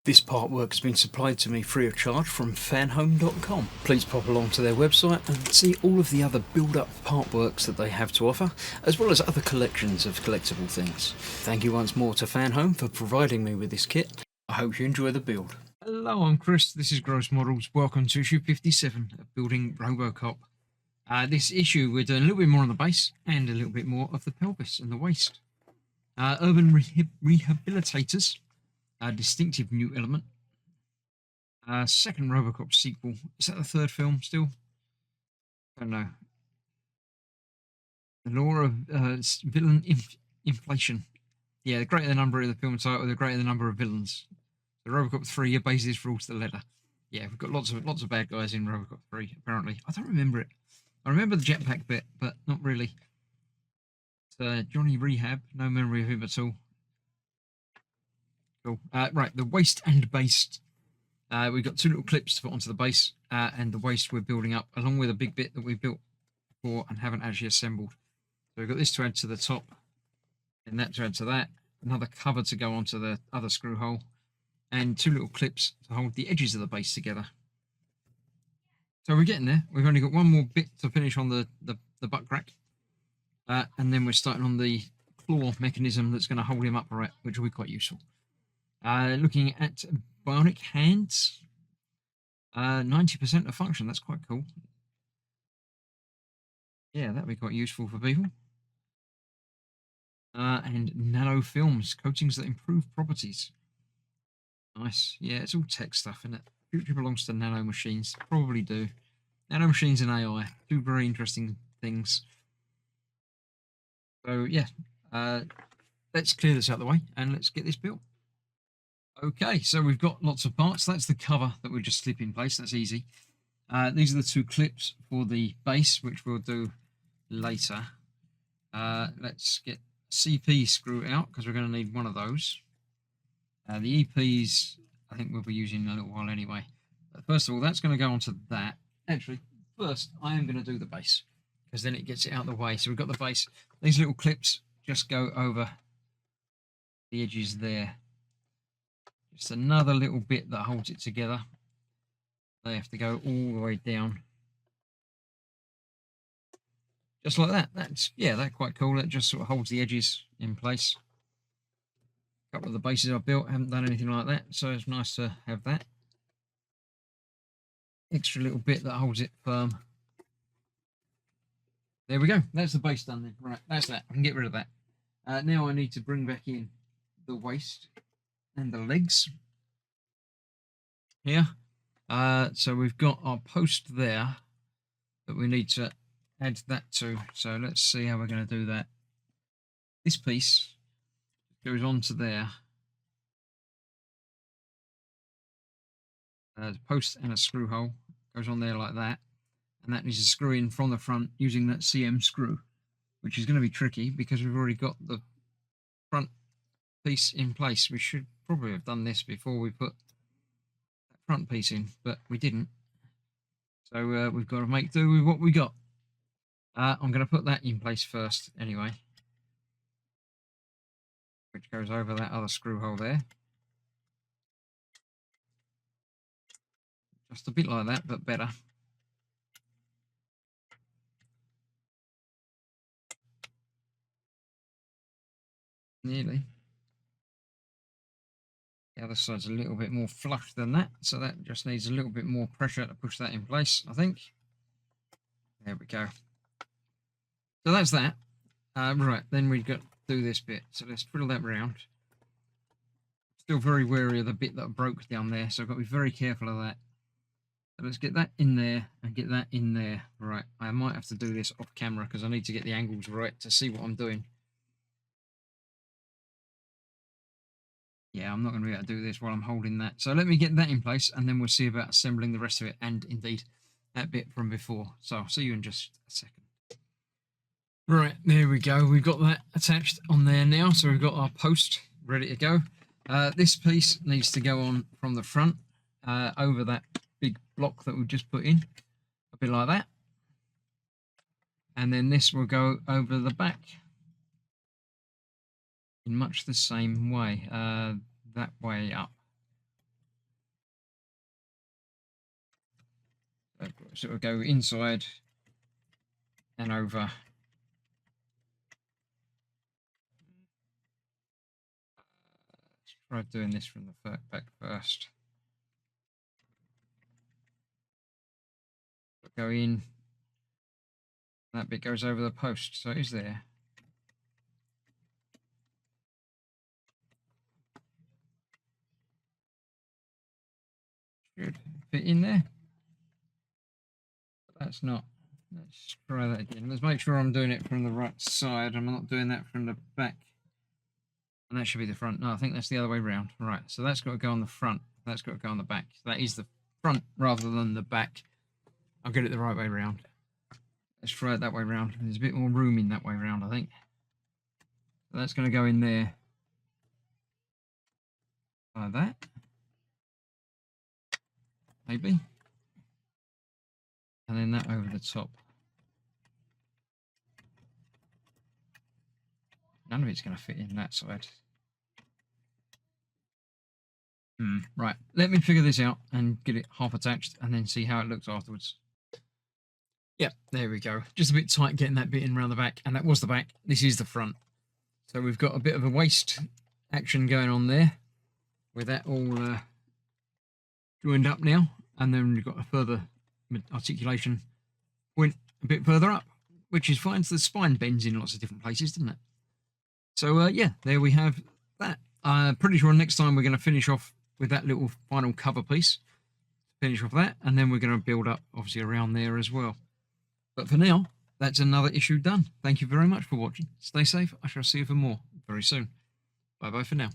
This artwork has been supplied to me free of charge from Fanhome.com. Please pop along to their website and see all of the other build-up artworks that they have to offer, as well as other collections of collectible things. Thank you once more to Fanhome for providing me with this kit. I hope you enjoy the build. Hello, I'm Chris. This is Gross Models. Welcome to issue 57 of Building Robocop. This issue we're doing a little bit more on the base and a little bit more of the pelvis and the waist. Urban Rehabilitators. A distinctive new element. Second Robocop sequel. Is that the third film still? I don't know. The law of villain inflation. Yeah, the greater the number of the film title, the greater the number of villains. The Robocop 3 obeys rules to the letter. Yeah, we've got lots of bad guys in Robocop 3, apparently. I don't remember it. I remember the jetpack bit, but not really. Johnny Rehab, no memory of him at all. Cool. Right, the waist and base. We've got two little clips to put onto the base, and the waist we're building up, along with a big bit that we built before and haven't actually assembled. So we've got this to add to the top, and that to add to that. Another cover to go onto the other screw hole, and two little clips to hold the edges of the base together. So we're getting there. We've only got one more bit to finish on the butt crack, and then we're starting on the claw mechanism that's going to hold him upright, which will be quite useful. Looking at bionic hands, 90% of function. That's quite cool. Yeah, that'd be quite useful for people. And nano films, coatings that improve properties. Nice. Yeah, it's all tech stuff, isn't it? Future belongs to nano machines. Probably do. Nano machines and AI, two very interesting things. So yeah, let's clear this out of the way and let's get this built. Okay, so we've got lots of parts. That's the cover that we'll just slip in place. That's easy. These are the two clips for the base, which we'll do later. Let's get CP screw out because we're going to need one of those. The EPs, I think we'll be using in a little while anyway. But first of all, that's going to go onto that. Actually, first, I am going to do the base because then it gets it out of the way. So we've got the base. These little clips just go over the edges there. Just another little bit that holds it together. They have to go all the way down. Just like that. That's quite cool. That just sort of holds the edges in place. A couple of the bases I've built haven't done anything like that, so it's nice to have that. Extra little bit that holds it firm. There we go. That's the base done then. Right, that's that. I can get rid of that. Now I need to bring back in the waist and the legs here. So we've got our post there that we need to add that to. So let's see how we're going to do that. This piece goes onto there. The post and a screw hole goes on there like that. And that needs to screw in from the front using that CM screw, which is going to be tricky because we've already got the front piece in place. We should probably have done this before we put that front piece in, but we didn't. So we've got to make do with what we got. I'm going to put that in place first anyway, which goes over that other screw hole there. Just a bit like that, but better. Nearly. The other side's a little bit more flush than that, so that just needs a little bit more pressure to push that in place, I think. There we go. So that's that. Right, then we've got to do this bit. So let's drill that round. Still very wary of the bit that broke down there, so I've got to be very careful of that. So let's get that in there and get that in there. Right, I might have to do this off camera because I need to get the angles right to see what I'm doing. Yeah, I'm not going to be able to do this while I'm holding that. So let me get that in place and then we'll see about assembling the rest of it and indeed that bit from before. So I'll see you in just a second. Right, there we go. We've got that attached on there now. So we've got our post ready to go. This piece needs to go on from the front over that big block that we've just put in. A bit like that. And then this will go over the back in much the same way, that way up. sort of go inside and over. Let's try doing this from the back first. Go in. That bit goes over the post, so it is there. Should fit in there. But that's not. Let's try that again. Let's make sure I'm doing it from the right side. I'm not doing that from the back. And that should be the front. No, I think that's the other way around. Right, so that's got to go on the front. That's got to go on the back. That is the front rather than the back. I'll get it the right way around. Let's try it that way around. There's a bit more room in that way around, I think. So that's going to go in there. Like that. Maybe. And then that over the top. None of it's going to fit in that side. Right, let me figure this out and get it half attached and then see how it looks afterwards. Yeah, there we go. Just a bit tight getting that bit in around the back, and that was the back. This is the front. So we've got a bit of a waist action going on there with that all joined up now, and then we've got a further articulation point a bit further up, which is fine. So the spine bends in lots of different places, doesn't it? So yeah, there we have that. Pretty sure next time we're going to finish off with that little final cover piece. Finish off that, and then we're going to build up obviously around there as well. But for now, that's another issue done. Thank you very much for watching. Stay safe. I shall see you for more very soon. Bye bye for now.